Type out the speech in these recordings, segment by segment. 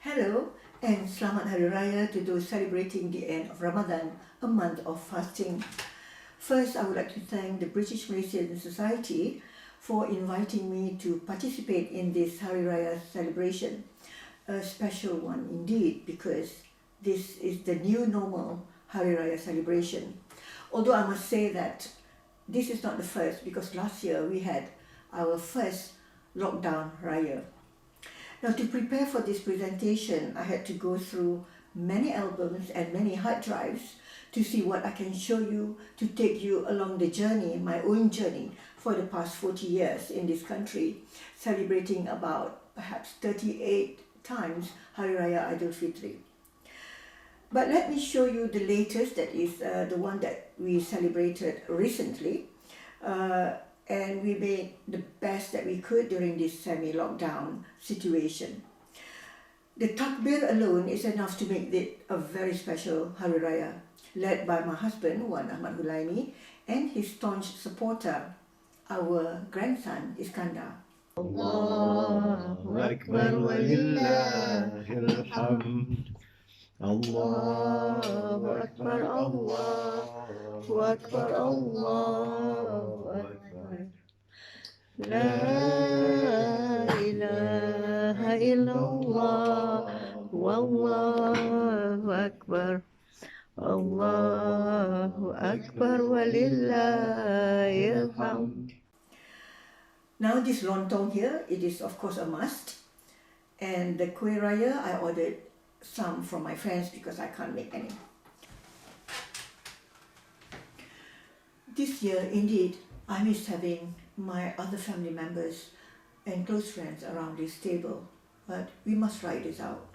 Hello and Selamat Hari Raya to those celebrating the end of Ramadan, a month of fasting. First, I would like to thank the British Malaysia Society for inviting me to participate in this Hari Raya celebration. A special one indeed, because this is the new normal Hari Raya celebration. Although I must say that this is not the first, because last year we had our first lockdown Raya. Now, to prepare for this presentation, I had to go through many albums and many hard drives to see what I can show you, to take you along the journey, my own journey, for the past 40 years in this country, celebrating about perhaps 38 times Hari Raya Idul Fitri. But let me show you the latest, that is the one that we celebrated recently. And we made the best that we could during this semi-lockdown situation. The takbir alone is enough to make it a very special Hari Raya, led by my husband, Wan Ahmad Hulaimi, and his staunch supporter, our grandson, Iskandar. Allahu Akbar walillahil hamd. Allahu Akbar, Allahu Akbar, Allahu Akbar. La ilaha illallah, wallahu akbar. Allahu Akbar walillahil hamd. Now this lontong here, it is of course a must. And the kuih raya, I ordered some from my friends because I can't make any. This year, indeed, I miss having my other family members and close friends around this table, but we must ride this out.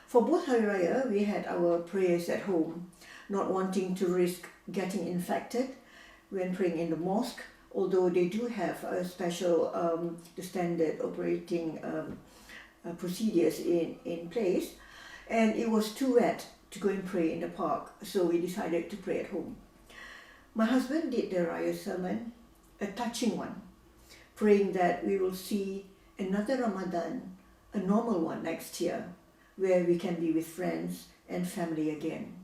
For both Hari Raya, we had our prayers at home, not wanting to risk getting infected when praying in the mosque, although they do have a special, the standard operating procedures in place, and it was too wet to go and pray in the park, so we decided to pray at home. My husband did the Raya sermon, a touching one, praying that we will see another Ramadan, a normal one next year, where we can be with friends and family again.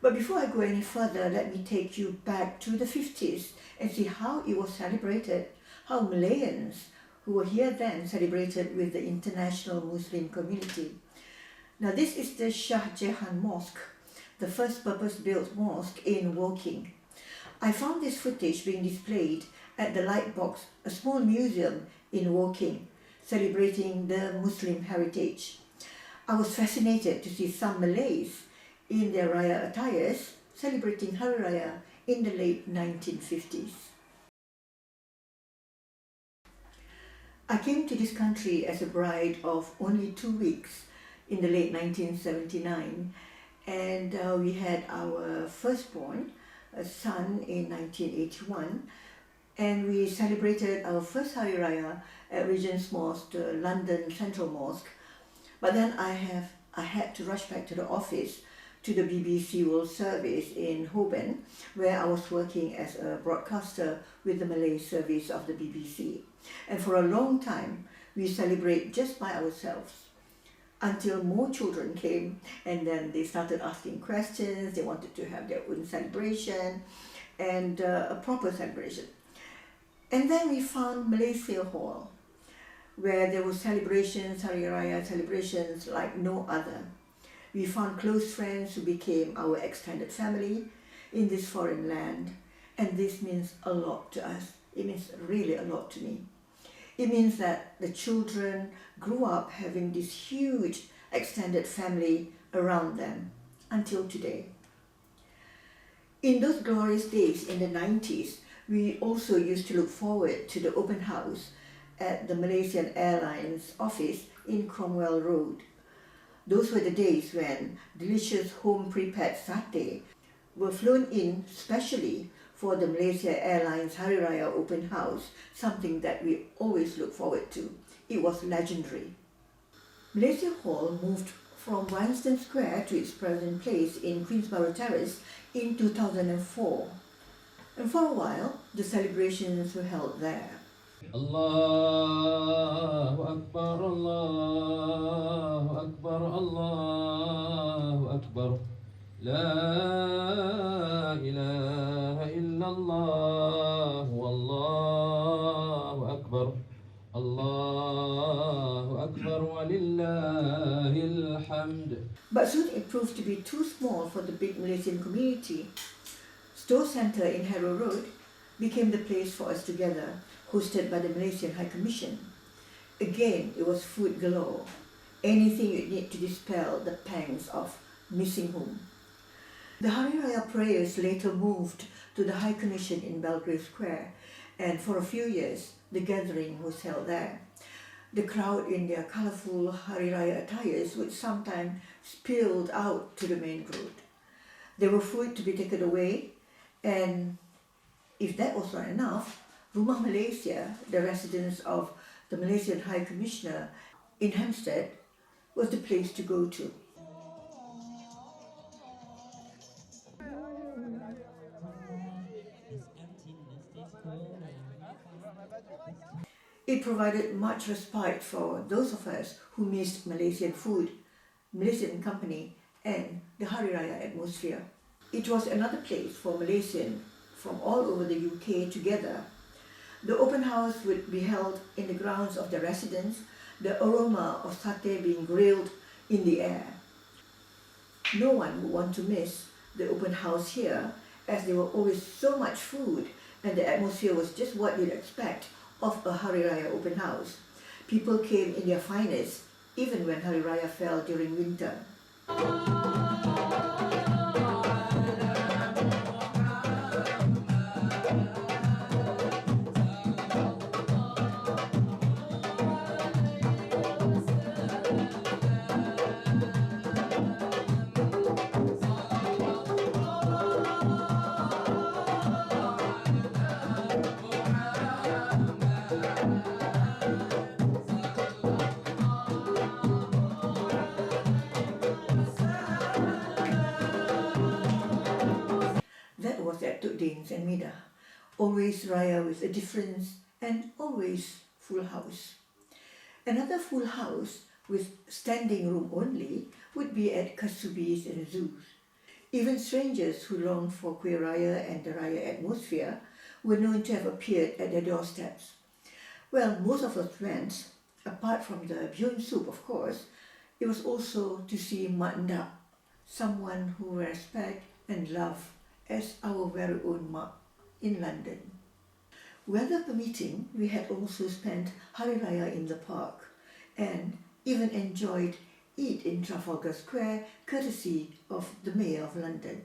But before I go any further, let me take you back to the 50s and see how it was celebrated, how Malayans who were here then celebrated with the international Muslim community. Now this is the Shah Jahan Mosque, the first purpose-built mosque in Woking. I found this footage being displayed at the Lightbox, a small museum in Woking, celebrating the Muslim heritage. I was fascinated to see some Malays in their Raya attires celebrating Hari Raya in the late 1950s. I came to this country as a bride of only 2 weeks in the late 1979, and we had our firstborn, a son, in 1981, and we celebrated our first Hari Raya at Regent's Mosque, the London Central Mosque. But then I had to rush back to the office, to the BBC World Service in Holborn, where I was working as a broadcaster with the Malay service of the BBC. And for a long time, we celebrate just by ourselves, until more children came, and then they started asking questions. They wanted to have their own celebration and a proper celebration. And then we found Malaysia Hall, where there were celebrations, Hari Raya celebrations like no other. We found close friends who became our extended family in this foreign land, and this means a lot to us. It means really a lot to me. It means that the children grew up having this huge extended family around them until today. In those glorious days in the 90s, we also used to look forward to the open house at the Malaysian Airlines office in Cromwell Road. Those were the days when delicious home-prepared satay were flown in specially for the Malaysia Airlines Hari Raya open house, something that we always look forward to. It was legendary. Malaysia Hall moved from Bryanston Square to its present place in Queensborough Terrace in 2004. And for a while, the celebrations were held there. الله أكبر الله أكبر الله أكبر لا إله إلا الله والله أكبر الله أكبر ولله الحمد. But soon it proved to be too small for the big Malaysian community. Store Centre in Harrow Road became the place for us to gather, hosted by the Malaysian High Commission. Again, it was food galore, anything you'd need to dispel the pangs of missing home. The Hari Raya prayers later moved to the High Commission in Belgrave Square, and for a few years, the gathering was held there. The crowd in their colourful Hari Raya attires would sometimes spill out to the main road. There were food to be taken away, and if that was not enough, Rumah Malaysia, the residence of the Malaysian High Commissioner in Hampstead, was the place to go to. It provided much respite for those of us who missed Malaysian food, Malaysian company, and the Hari Raya atmosphere. It was another place for Malaysians from all over the UK together. The open house would be held in the grounds of the residence, the aroma of satay being grilled in the air. No one would want to miss the open house here, as there were always so much food and the atmosphere was just what you'd expect of a Hari Raya open house. People came in their finest, even when Hari Raya fell during winter. That was at Tuk Din's and Mida. Always Raya with a difference and always full house. Another full house with standing room only would be at Kasubi's and Zoos. Even strangers who longed for Kueh Raya and the Raya atmosphere were known to have appeared at their doorsteps. Well, most of us went, apart from the bihun soup of course, it was also to see Mak Ndak, someone who we respect and love as our very own Mak in London. Weather permitting, we had also spent Hari Raya in the park and even enjoyed Eid in Trafalgar Square courtesy of the Mayor of London.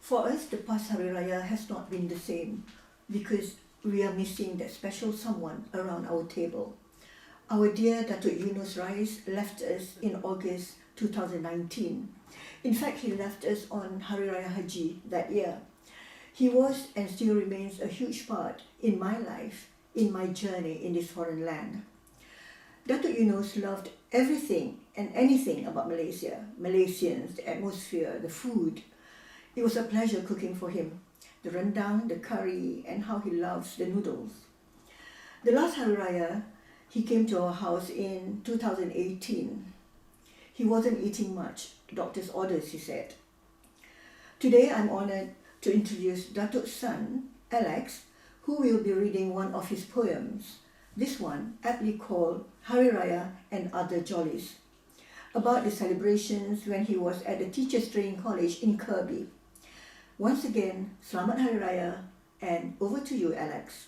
For us, the past Hari Raya has not been the same because we are missing that special someone around our table. Our dear Datuk Yunus Rais left us in August 2019. In fact, he left us on Hari Raya Haji that year. He was and still remains a huge part in my life, in my journey in this foreign land. Datuk Yunus loved everything and anything about Malaysia, Malaysians, the atmosphere, the food. It was a pleasure cooking for him, the rendang, the curry, and how he loves the noodles. The last Hari Raya, he came to our house in 2018. He wasn't eating much, doctor's orders, he said. Today I'm honoured to introduce Datuk's son, Alex, who will be reading one of his poems, this one aptly called Hari Raya and Other Jollies, about the celebrations when he was at the Teachers Training College in Kirby. Once again, Selamat Hari Raya, and over to you, Alex.